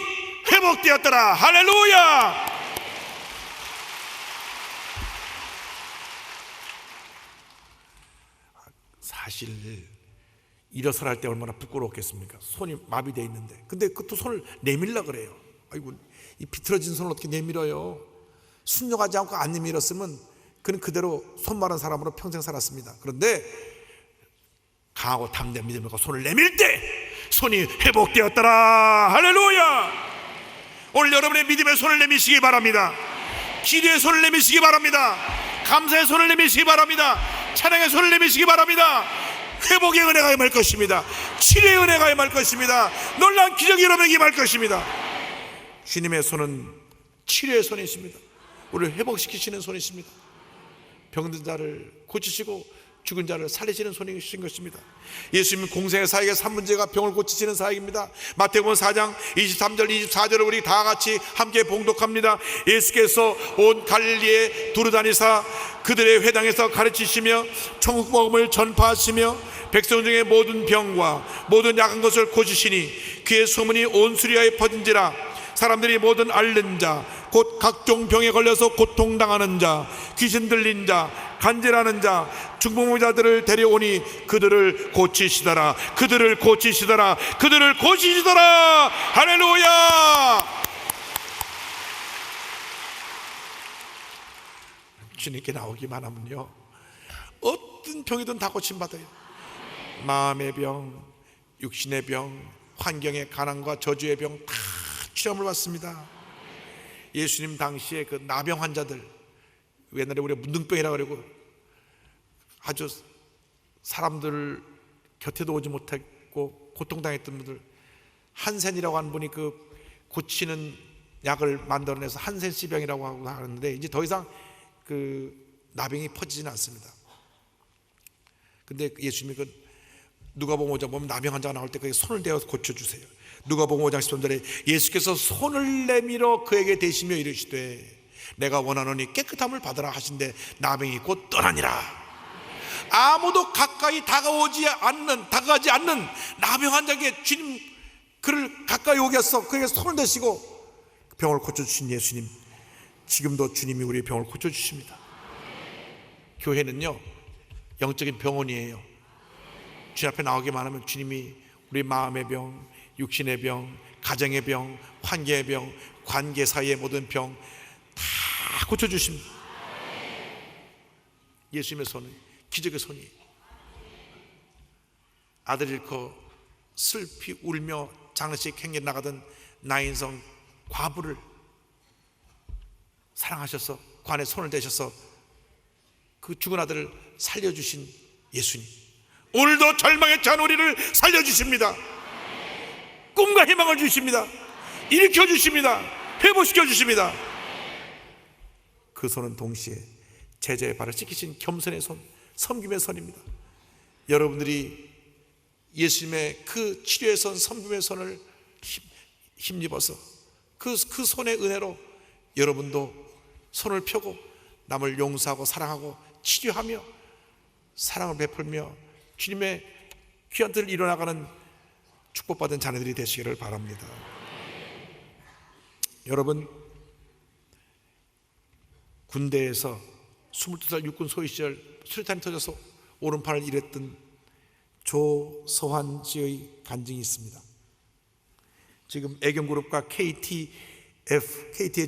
회복되었더라. 할렐루야. 사실 일어서라 할 때 얼마나 부끄러웠겠습니까? 손이 마비되어 있는데. 근데 그것도 손을 내밀라 그래요. 아이고, 이 비틀어진 손을 어떻게 내밀어요? 순종하지 않고 안 내밀었으면 그는 그대로 손 마른 사람으로 평생 살았습니다. 그런데 강하고 담대한 믿음과 손을 내밀 때 손이 회복되었더라. 할렐루야. 오늘 여러분의 믿음의 손을 내미시기 바랍니다. 기도의 손을 내미시기 바랍니다. 감사의 손을 내미시기 바랍니다. 찬양의 손을 내미시기 바랍니다. 회복의 은혜가 임할 것입니다. 치료의 은혜가 임할 것입니다. 놀라운 기적이 여러분에게 임할 것입니다. 주님의 손은 치료의 손이십니다. 우리를 회복시키시는 손이십니다. 병든 자를 고치시고 죽은 자를 살리시는 손이신 것입니다. 예수님은 공생의 사역의 3문제가 병을 고치시는 사역입니다. 마태복음 4장 23절 24절을 우리 다 같이 함께 봉독합니다. 예수께서 온 갈릴리에 두루다니사 그들의 회당에서 가르치시며 천국 복음을 전파하시며 백성 중에 모든 병과 모든 약한 것을 고치시니 그의 소문이 온 수리아에 퍼진지라. 사람들이 모든 앓는 자, 곧 각종 병에 걸려서 고통당하는 자, 귀신 들린 자, 간질하는 자, 중풍자들을 데려오니 그들을 고치시더라. 그들을 고치시더라. 그들을 고치시더라. 할렐루야. 주님께 나오기만 하면요, 어떤 병이든 다 고침받아요. 마음의 병, 육신의 병, 환경의 가난과 저주의 병 다 치료를 받습니다. 예수님 당시에 그 나병 환자들, 옛날에 우리가 문둥병이라고 그러고 아주 사람들 곁에도 오지 못했고 고통당했던 분들, 한센이라고 하는 분이 그 고치는 약을 만들어내서 한센씨병이라고 하고 하는데 이제 더 이상 그 나병이 퍼지지는 않습니다. 근데 예수님이 그 누가복음 5장 보면 나병 환자가 나올 때 그에게 손을 대어서 고쳐주세요. 누가복음 5장 13절에 예수께서 손을 내밀어 그에게 대시며 이르시되 내가 원하노니 깨끗함을 받으라 하신데 나병이 곧 떠나니라. 아무도 가까이 다가가지 않는 나병 환자에게 주님 그를 가까이 오게 해서 그에게 손을 대시고 병을 고쳐주신 예수님, 지금도 주님이 우리의 병을 고쳐주십니다. 교회는요 영적인 병원이에요. 주님 앞에 나오기만 하면 주님이 우리 마음의 병, 육신의 병, 가정의 병, 환경의 병, 관계 사이의 모든 병 다 고쳐주십니다. 예수님의 손은 기적의 손이. 아들 잃고 슬피 울며 장례식 행렬 나가던 나인성 과부를 사랑하셔서 관에 손을 대셔서 그 죽은 아들을 살려주신 예수님, 오늘도 절망에 찬 우리를 살려주십니다. 꿈과 희망을 주십니다. 일으켜 주십니다. 회복시켜 주십니다. 그 손은 동시에 제자의 발을 씻기신 겸손의 손, 섬김의 손입니다. 여러분들이 예수님의 그 치료의 손, 섬김의 손을 힘입어서 그 손의 은혜로 여러분도 손을 펴고 남을 용서하고 사랑하고 치료하며 사랑을 베풀며 주님의 귀한 뜻을 이뤄나가는 축복받은 자녀들이 되시기를 바랍니다. 여러분, 군대에서 22살 육군 소위 시절 수류탄이 터져서 오른팔을 잃었던 조서환 씨의 간증이 있습니다. 지금 애경그룹과 KT의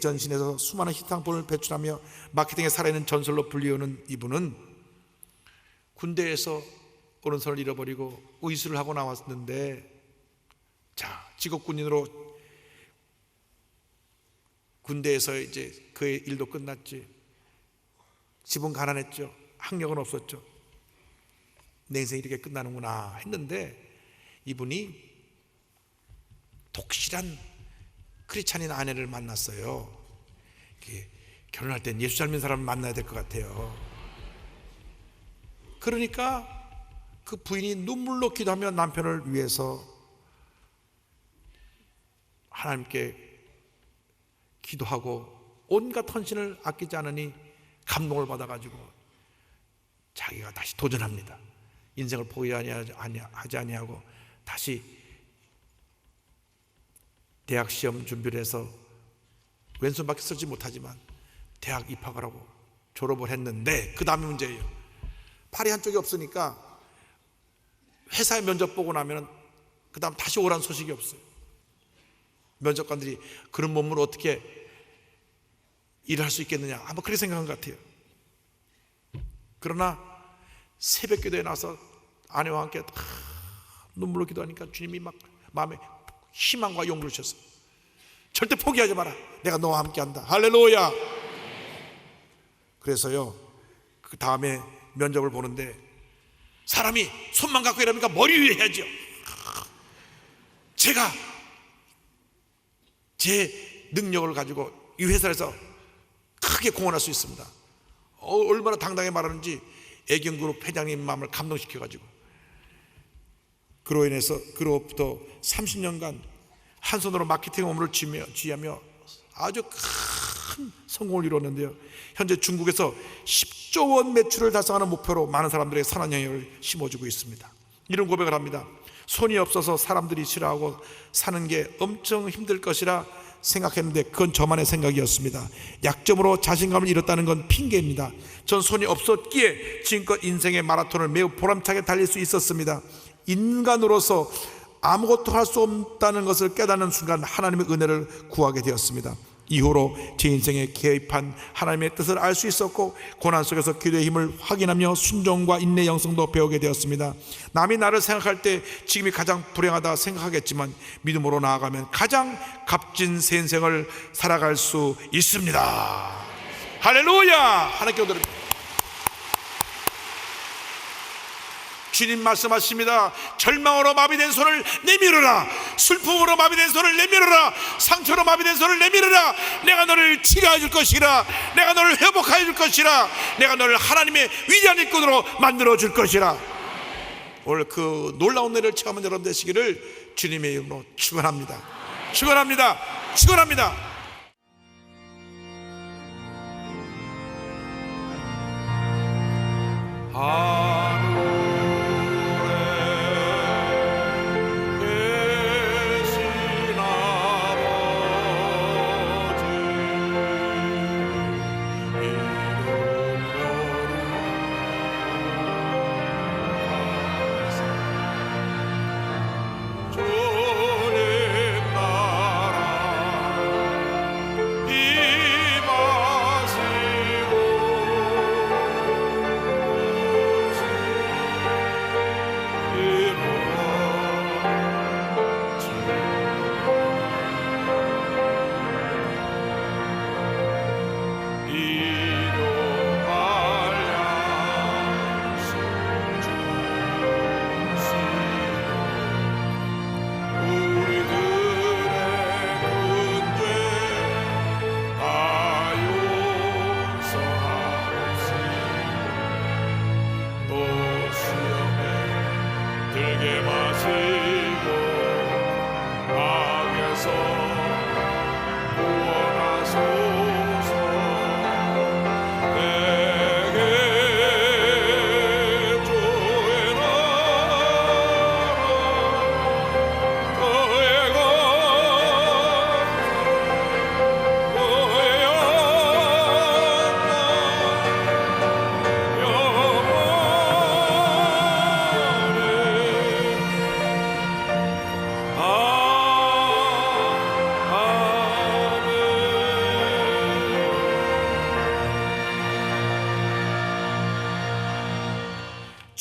전신에서 수많은 히트상품을 배출하며 마케팅에 살아있는 전설로 불리우는 이분은 군대에서 오른손을 잃어버리고 의술을 하고 나왔는데, 자, 직업군인으로 군대에서 이제 그의 일도 끝났지. 집은 가난했죠. 학력은 없었죠. 내 인생이 이렇게 끝나는구나 했는데 이분이 독실한 크리스찬인 아내를 만났어요. 결혼할 땐 예수 잘 믿는 사람을 만나야 될 것 같아요. 그러니까 그 부인이 눈물로 기도하며 남편을 위해서 하나님께 기도하고 온갖 헌신을 아끼지 않으니 감동을 받아가지고 자기가 다시 도전합니다. 인생을 포기하지 아니하고 다시 대학 시험 준비를 해서 왼손밖에 쓰지 못하지만 대학 입학을 하고 졸업을 했는데 그 다음이 문제예요. 팔이 한쪽이 없으니까 회사에 면접 보고 나면 그 다음 다시 오라는 소식이 없어요. 면접관들이 그런 몸으로 어떻게 일을 할 수 있겠느냐 아마 그렇게 생각한 것 같아요. 그러나 새벽 기도에 나서 아내와 함께 눈물로 기도하니까 주님이 막 마음에 희망과 용기를 주셨어요. 절대 포기하지 마라. 내가 너와 함께 한다. 할렐루야. 그래서요 그 다음에 면접을 보는데 사람이 손만 갖고 일하니까 머리 위에 해야죠. 제가 제 능력을 가지고 이 회사에서 크게 공헌할 수 있습니다. 얼마나 당당히 말하는지 애경그룹 회장님 마음을 감동시켜가지고 그로 인해서 그로부터 30년간 한 손으로 마케팅 업무를 지휘하며 아주 큰 성공을 이뤘는데요. 현재 중국에서 10조 원 매출을 달성하는 목표로 많은 사람들에게 선한 영향을 심어주고 있습니다. 이런 고백을 합니다. 손이 없어서 사람들이 싫어하고 사는 게 엄청 힘들 것이라 생각했는데 그건 저만의 생각이었습니다. 약점으로 자신감을 잃었다는 건 핑계입니다. 전 손이 없었기에 지금껏 인생의 마라톤을 매우 보람차게 달릴 수 있었습니다. 인간으로서 아무것도 할 수 없다는 것을 깨닫는 순간 하나님의 은혜를 구하게 되었습니다. 이후로 제 인생에 개입한 하나님의 뜻을 알 수 있었고 고난 속에서 기도의 힘을 확인하며 순종과 인내 영성도 배우게 되었습니다. 남이 나를 생각할 때 지금이 가장 불행하다 생각하겠지만 믿음으로 나아가면 가장 값진 새 인생을 살아갈 수 있습니다. 할렐루야. 하나님께 드립니다. 주님 말씀하십니다. 절망으로 마비된 손을 내밀어라. 슬픔으로 마비된 손을 내밀어라. 상처로 마비된 손을 내밀어라. 내가 너를 치료해 줄 것이라. 내가 너를 회복해 줄 것이라. 내가 너를 하나님의 위대한 일꾼으로 만들어 줄 것이라. 오늘 그 놀라운 은혜를 체험한 여러분 되시기를 주님의 이름으로 축원합니다. 축원합니다. 축원합니다.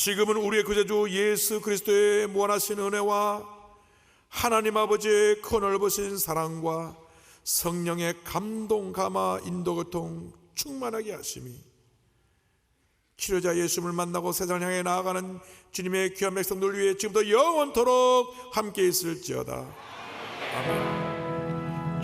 지금은 우리의 구세주 예수 그리스도의 무한하신 은혜와 하나님 아버지의 크넓으신 사랑과 성령의 감동, 감화, 인도, 교통 충만하게 하심이 치료자 예수를 만나고 세상을 향해 나아가는 주님의 귀한 백성들 위해 지금부터 영원토록 함께 있을지어다. 아멘.